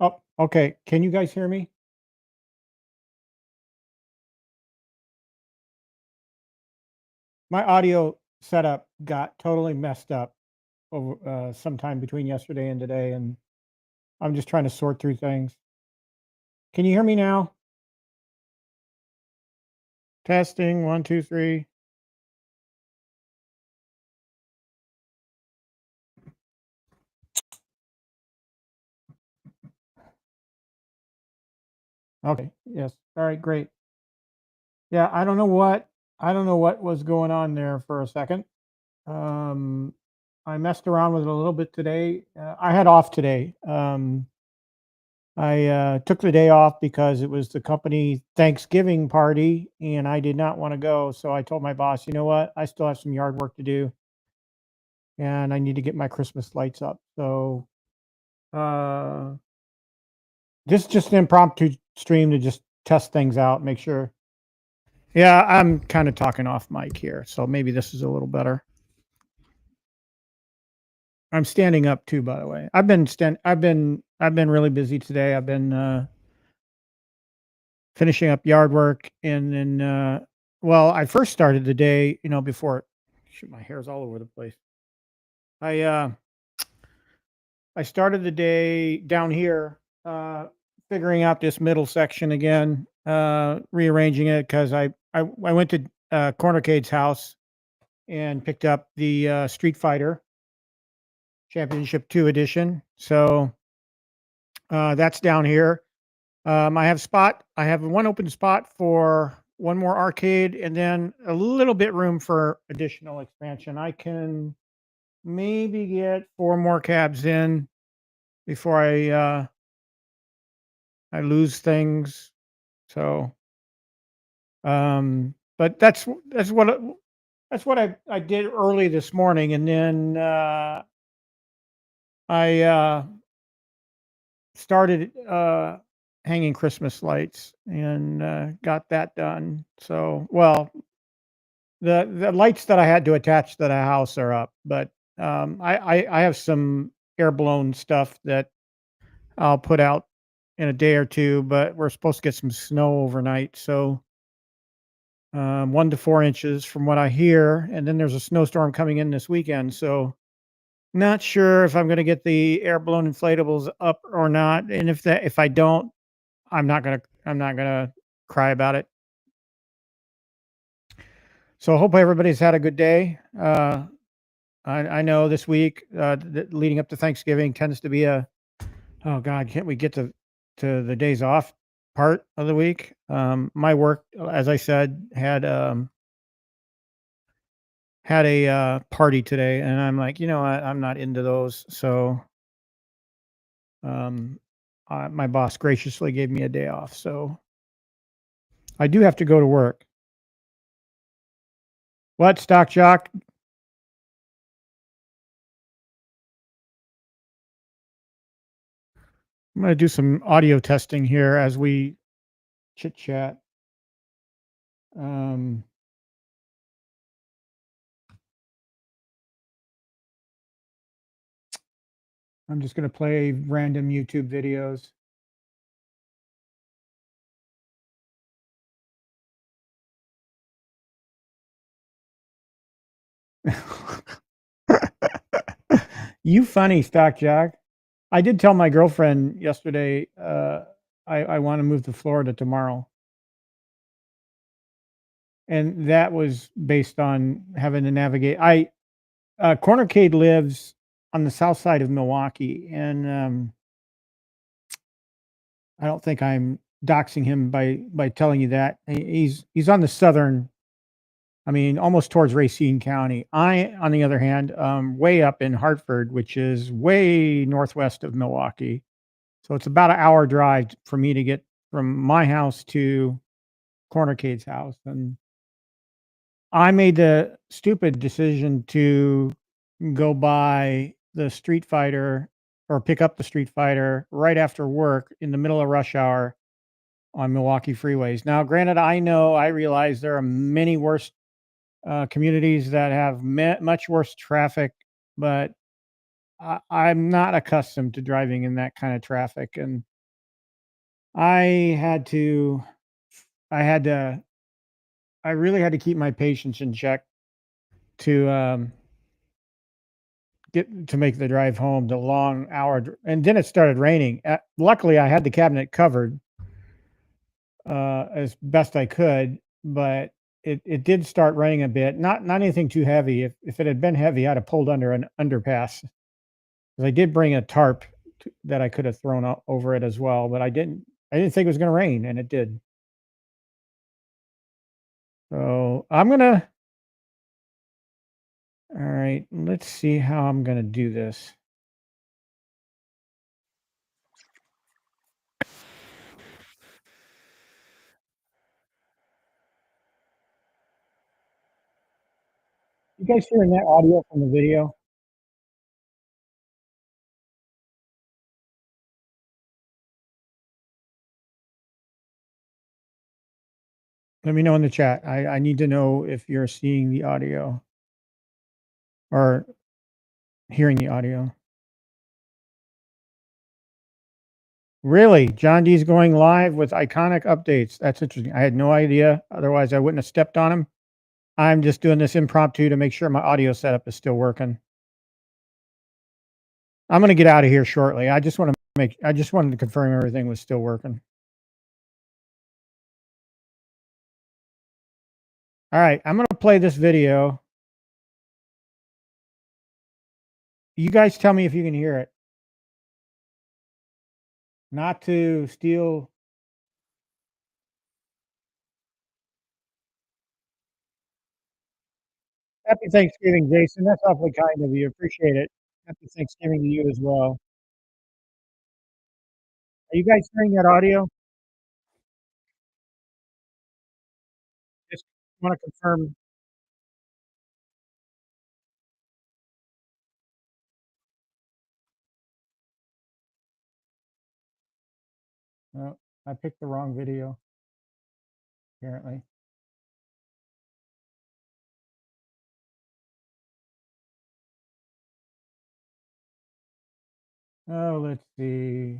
Oh, okay. Can you guys hear me? My audio setup got totally messed up over sometime between yesterday and today, and I'm just trying to sort through things. Can you hear me now? Testing 1, 2, 3. Okay. Yes. All right. Great. Yeah. I don't know what was going on there for a second. Um, I messed around with it a little bit today. I had off today. I took the day off because it was the company Thanksgiving party and I did not want to go. So I told my boss, you know what? I still have some yard work to do and I need to get my Christmas lights up. So uh, this just an impromptu stream to just test things out, make sure. Yeah, I'm kind of talking off mic here. So maybe this is a little better. I'm standing up too, by the way. I've been really busy today. I've been finishing up yard work and then well, I first started the day, before shoot, my hair's all over the place. I started the day down here figuring out this middle section again, rearranging it cuz I went to Cornercade's house and picked up the Street Fighter Championship 2 edition. So that's down here. I have one open spot for one more arcade and then a little bit room for additional expansion. I can maybe get 4 more cabs in before I lose things. So, but that's what I did early this morning, and then I started hanging Christmas lights and got that done. So, well, the lights that I had to attach to the house are up, but I have some air blown stuff that I'll put out in a day or two. But we're supposed to get some snow overnight, so 1 to 4 inches from what I hear, and then there's a snowstorm coming in this weekend. So not sure if I'm going to get the air blown inflatables up or not, and if I don't, I'm not gonna cry about it. So I hope everybody's had a good day. I know this week, leading up to Thanksgiving tends to be a, oh God, can't we get to the days off part of the week? My work, as I said, had a party today, and I'm like, you know what, I'm not into those. So um, my boss graciously gave me a day off. So I do have to go to work. What, Stock Jock? I'm going to do some audio testing here as we chit chat. Um, I'm just gonna play random YouTube videos. You funny, Stock Jock. I did tell my girlfriend yesterday, I wanna move to Florida tomorrow, and that was based on having to navigate Cornercade lives on the south side of Milwaukee, and, I don't think I'm doxing him by telling you that. He's on the southern, I mean, almost towards Racine County. I, on the other hand, way up in Hartford, which is way northwest of Milwaukee. So it's about an hour drive for me to get from my house to Cornercade's house. And I made the stupid decision to go buy the Street Fighter or pick up the Street Fighter right after work in the middle of rush hour on Milwaukee freeways. Now, granted, I realize there are many worse communities that have much worse traffic, but I'm not accustomed to driving in that kind of traffic. And I had to, I had to, I really had to keep my patience in check to get to make the drive home, the long hour. And then it started raining. Luckily, I had the cabinet covered as best I could, but it did start raining a bit. Not anything too heavy. If it had been heavy, I'd have pulled under an underpass. 'Cause I did bring a tarp that I could have thrown over it as well, but I didn't think it was going to rain, and it did. So I'm gonna. All right, let's see how I'm gonna do this. You guys hearing that audio from the video? Let me know in the chat. I need to know if you're seeing the audio or hearing the audio. Really? John D's going live with iconic updates. That's interesting. I had no idea. Otherwise, I wouldn't have stepped on him. I'm just doing this impromptu to make sure my audio setup is still working. I'm gonna get out of here shortly. I just wanted to confirm everything was still working. All right, I'm gonna play this video. You guys tell me if you can hear it. Not to steal. Happy Thanksgiving, Jason. That's awfully kind of you. Appreciate it. Happy Thanksgiving to you as well. Are you guys hearing that audio? Just want to confirm. No, I picked the wrong video, apparently. Oh, let's see.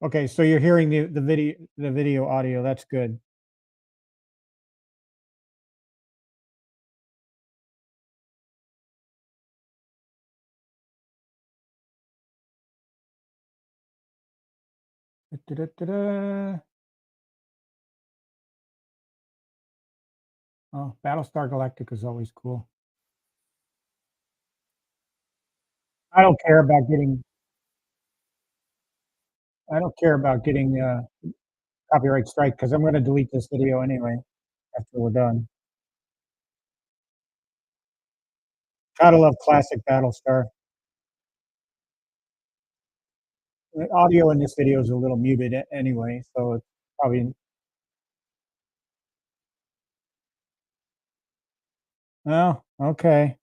Okay, so you're hearing the video audio. That's good. Da-da-da-da. Oh, Battlestar Galactica is always cool. I don't care about getting I don't care about getting copyright strike because I'm going to delete this video anyway after we're done. Gotta love classic Battlestar. The audio in this video is a little muted anyway, so it's probably. Oh, okay.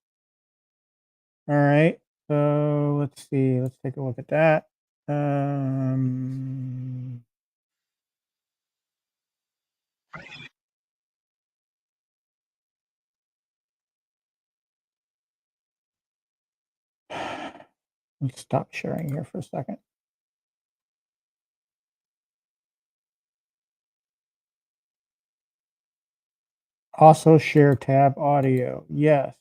All right. So let's see. Let's take a look at that. Um, let's stop sharing here for a second. Also share tab audio. Yes,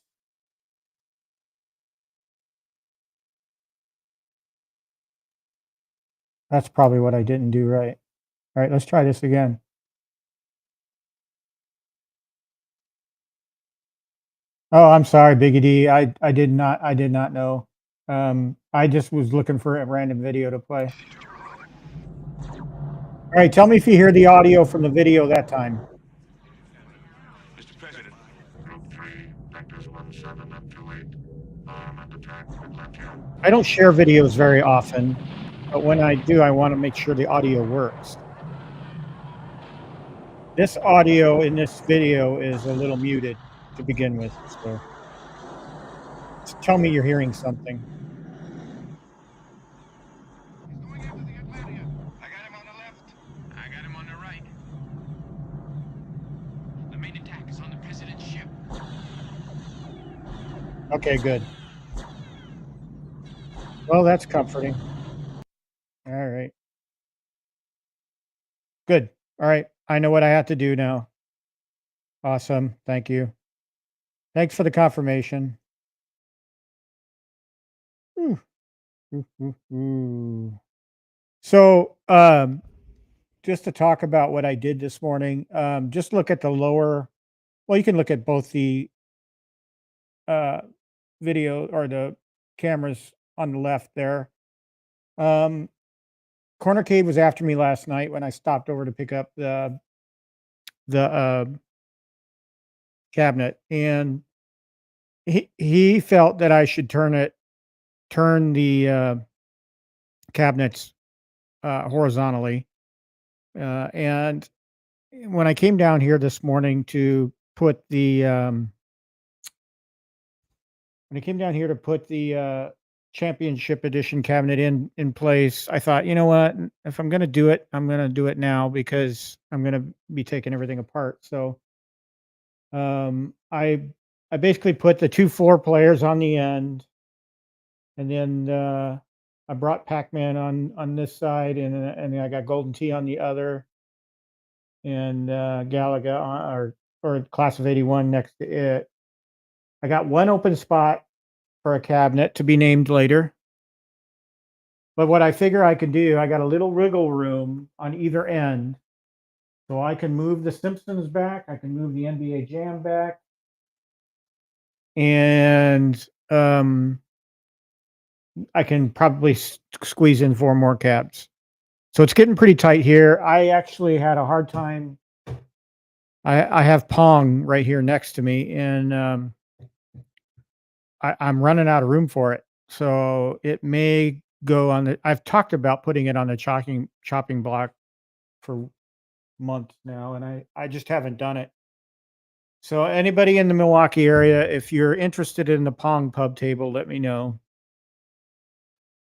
that's probably what I didn't do right. All right, let's try this again. Oh, I'm sorry, Biggie D. I did not know. I just was looking for a random video to play. All right, tell me if you hear the audio from the video that time. Mr. President, I don't share videos very often, but when I do, I want to make sure the audio works. This audio in this video is a little muted to begin with, so tell me you're hearing something. he's going into the Atlantia. I got him on the left. I got him on the right. The main attack is on the president's ship. Okay, good. Well, that's comforting. All right. Good. All right. I know what I have to do now. Awesome. Thank you. Thanks for the confirmation. Ooh, ooh, ooh, ooh. So, just to talk about what I did this morning, just look at the lower, well, you can look at both the uh, video or the cameras on the left there. Um, Cornercade was after me last night when I stopped over to pick up the cabinet, and he felt that I should turn the cabinets horizontally. And when I came down here this morning to put the when I came down here to put the championship edition cabinet in place, I thought, you know what? If I'm going to do it, I'm going to do it now because I'm going to be taking everything apart. So I basically put the two floor players on the end, and then I brought Pac-Man on this side, and then I got Golden Tee on the other, and Galaga or Class of '81 next to it. I got one open spot for a cabinet to be named later. But what I figure I can do, I got a little wriggle room on either end. So I can move the Simpsons back, I can move the NBA Jam back, and I can probably squeeze in four more cabs. So it's getting pretty tight here. I actually had a hard time. I have Pong right here next to me, and I'm running out of room for it. So it may go on the. I've talked about putting it on the chopping block for months now, and I just haven't done it. So anybody in the Milwaukee area, if you're interested in the Pong pub table, let me know.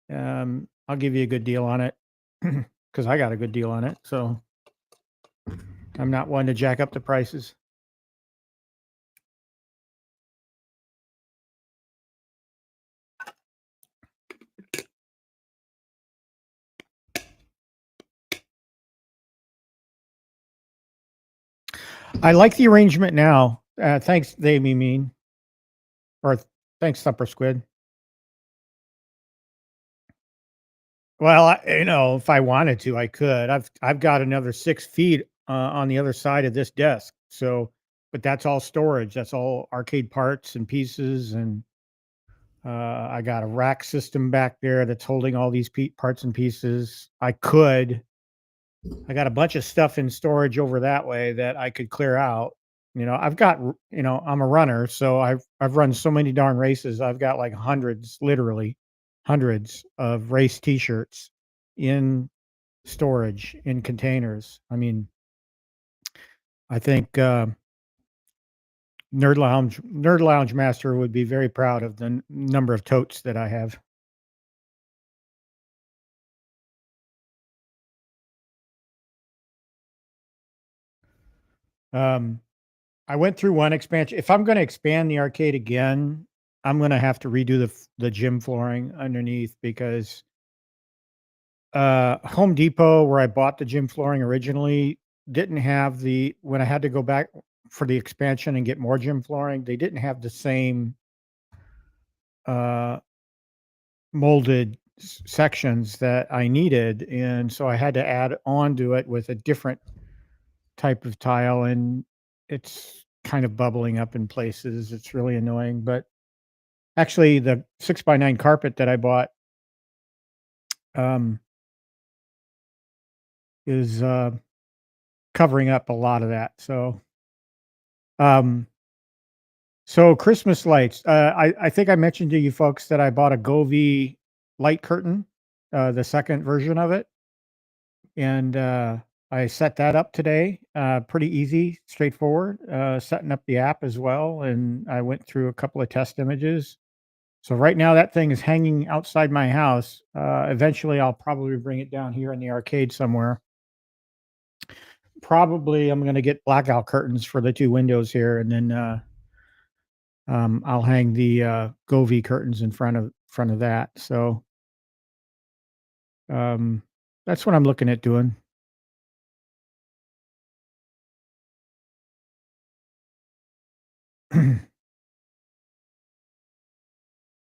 I'll give you a good deal on it because I got a good deal on it. So I'm not one to jack up the prices. I like the arrangement now. Thanks, they me mean, or thanks, Thumper Squid. Well, if I wanted to, I could. I've got another 6 feet on the other side of this desk. So, but that's all storage. That's all arcade parts and pieces, and I got a rack system back there that's holding all these parts and pieces. I got a bunch of stuff in storage over that way that I could clear out. I've got, I'm a runner, so I've run so many darn races. I've got like hundreds, literally hundreds of race T-shirts in storage in containers. I mean, I think Nerd Lounge Master would be very proud of the number of totes that I have. I went through one expansion. If I'm going to expand the arcade again, I'm going to have to redo the gym flooring underneath because Home Depot, where I bought the gym flooring originally, didn't have when I had to go back for the expansion and get more gym flooring, they didn't have the same uh, molded sections that I needed. And so I had to add on to it with a different type of tile, and it's kind of bubbling up in places. It's really annoying. But actually, the 6x9 carpet that I bought um, is covering up a lot of that. Um, so Christmas lights. I think I mentioned to you folks that I bought a Govee light curtain, the second version of it, and I set that up today. Pretty easy, straightforward. Setting up the app as well, and I went through a couple of test images. So right now that thing is hanging outside my house. Eventually, I'll probably bring it down here in the arcade somewhere. Probably, I'm going to get blackout curtains for the two windows here, and then I'll hang the Govee curtains in front of that. So um, that's what I'm looking at doing.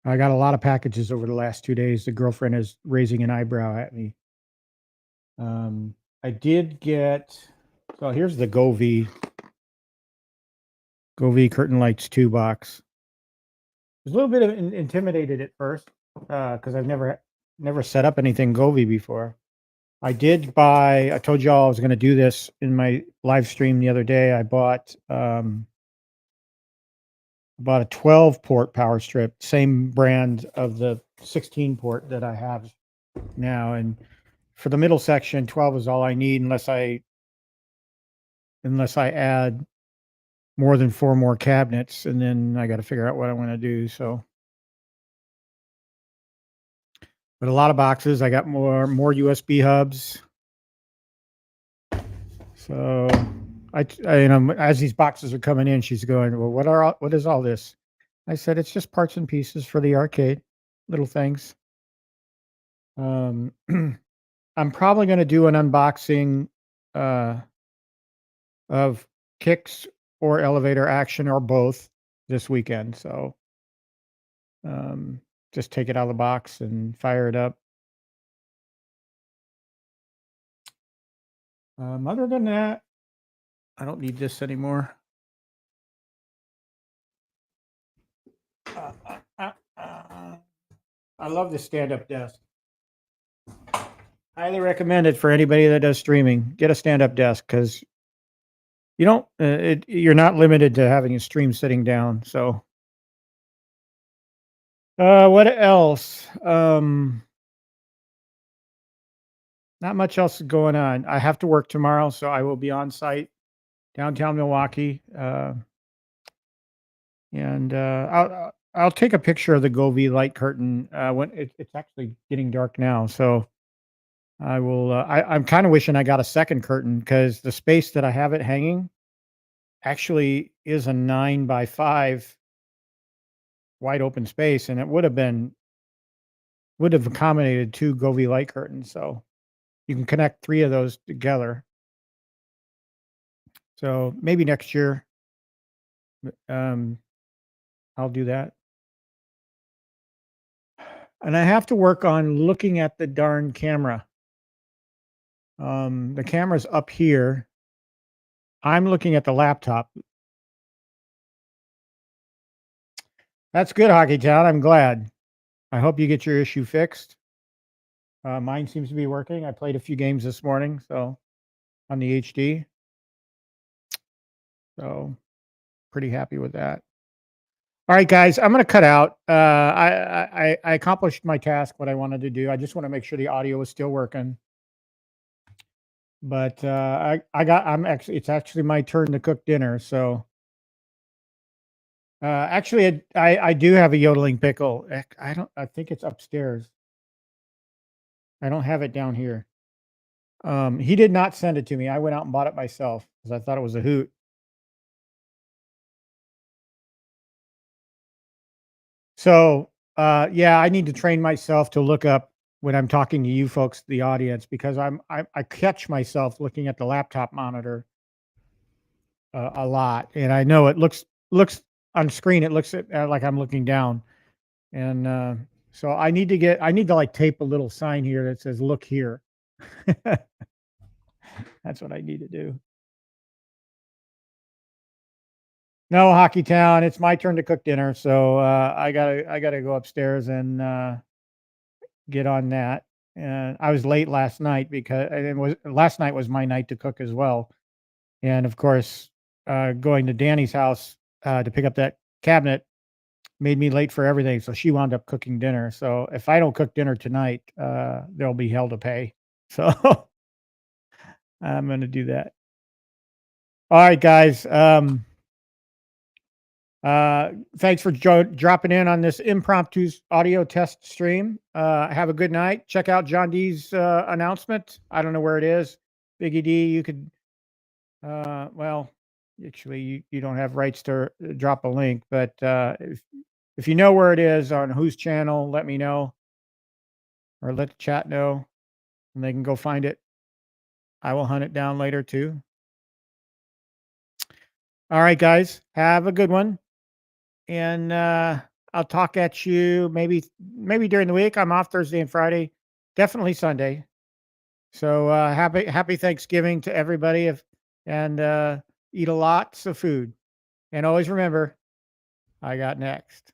I got a lot of packages over the last 2 days. The girlfriend is raising an eyebrow at me. I did get. So here's the Govee curtain lights 2 box. I was a little bit of intimidated at first because I've never set up anything Govee before. I did buy. I told y'all I was going to do this in my live stream the other day. I bought a 12 port power strip, same brand of the 16 port that I have now, and for the middle section, 12 is all I need unless I add more than 4 more cabinets, and then I got to figure out what I want to do. So, but a lot of boxes. I got more USB hubs. So you know, as these boxes are coming in, she's going, "Well, what is all this?" I said, "It's just parts and pieces for the arcade, little things." Um, I'm probably going to do an unboxing uh, of kicks or elevator action or both this weekend. So um, just take it out of the box and fire it up. Other than that, I don't need this anymore. Uh, uh, I love the stand-up desk. Highly recommend it for anybody that does streaming. Get a stand-up desk because you don't. You're not limited to having a stream sitting down. So, what else? Not much else is going on. I have to work tomorrow, so I will be on site downtown Milwaukee, and I'll take a picture of the Govee light curtain when it's actually getting dark now. So I will. I'm kind of wishing I got a second curtain because the space that I have it hanging actually is a 9x5 wide open space, and it would have accommodated 2 Govee light curtains. So you can connect 3 of those together. So maybe next year, um, I'll do that. And I have to work on looking at the darn camera. The camera's up here. I'm looking at the laptop. That's good, Hockey Town. I'm glad. I hope you get your issue fixed. Mine seems to be working. I played a few games this morning, so on the HD. So pretty happy with that. All right, guys, I'm going to cut out. I accomplished my task, what I wanted to do. I just want to make sure the audio is still working. But it's actually my turn to cook dinner. So actually, I do have a yodeling pickle. I think it's upstairs. I don't have it down here. He did not send it to me. I went out and bought it myself because I thought it was a hoot. So, yeah, I need to train myself to look up when I'm talking to you folks, the audience, because I catch myself looking at the laptop monitor a lot, and I know it looks on screen. It looks like I'm looking down, and so I need to like tape a little sign here that says "Look here." That's what I need to do. No, Hockey Town. It's my turn to cook dinner, so I gotta go upstairs and get on that. And I was late last night because and it was last night was my night to cook as well. And of course, going to Danny's house to pick up that cabinet made me late for everything. So she wound up cooking dinner. So if I don't cook dinner tonight, there'll be hell to pay. So I'm going to do that. All right, guys. Thanks for dropping in on this impromptu audio test stream. Have a good night. Check out John D's announcement. I don't know where it is. Biggie D, you could, well, actually, you don't have rights to drop a link, but if you know where it is on whose channel, let me know or let the chat know and they can go find it. I will hunt it down later too. All right, guys, have a good one. And I'll talk at you maybe during the week. I'm off Thursday and Friday, definitely Sunday. So happy Thanksgiving to everybody. And eat a lots of food. And always remember, I got next.